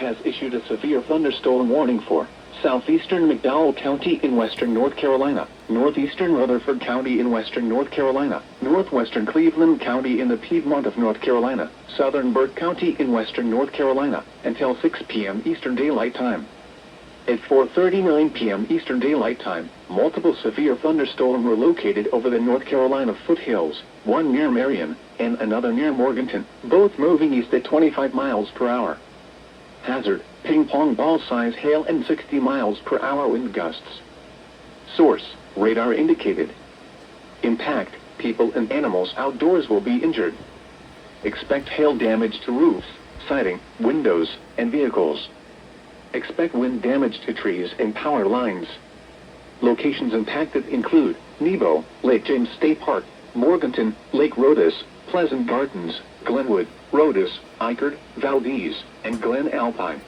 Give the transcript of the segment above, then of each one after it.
has issued a severe thunderstorm warning for southeastern McDowell County in western North Carolina, northeastern Rutherford County in western North Carolina, northwestern Cleveland County in the Piedmont of North Carolina, southern Burke County in western North Carolina, until 6 p.m. Eastern Daylight Time. At 4:39 p.m. Eastern Daylight Time, multiple severe thunderstorms were located over the North Carolina foothills, one near Marion, and another near Morganton, both moving east at 25 miles per hour. Hazard, ping-pong ball-size hail and 60 miles per hour wind gusts. Source, radar indicated. Impact, people and animals outdoors will be injured. Expect hail damage to roofs, siding, windows, and vehicles. Expect wind damage to trees and power lines. Locations impacted include Nebo, Lake James State Park, Morganton, Lake Rhodus, Pleasant Gardens, Glenwood, Rhodus, Eichard, Valdez, and Glen Alpine.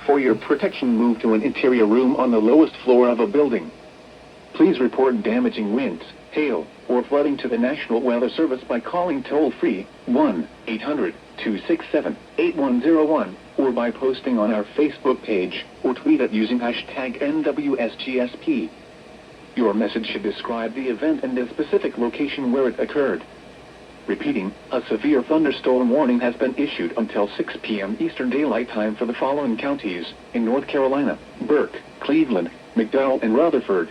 For your protection, move to an interior room on the lowest floor of a building. Please report damaging winds, hail, or flooding to the National Weather Service by calling toll-free 1-800-267-8101 or by posting on our Facebook page or tweet it using hashtag NWSGSP. Your message should describe the event and the specific location where it occurred. Repeating, a severe thunderstorm warning has been issued until 6 p.m. Eastern Daylight Time for the following counties in North Carolina: Burke, Cleveland, McDowell, and Rutherford.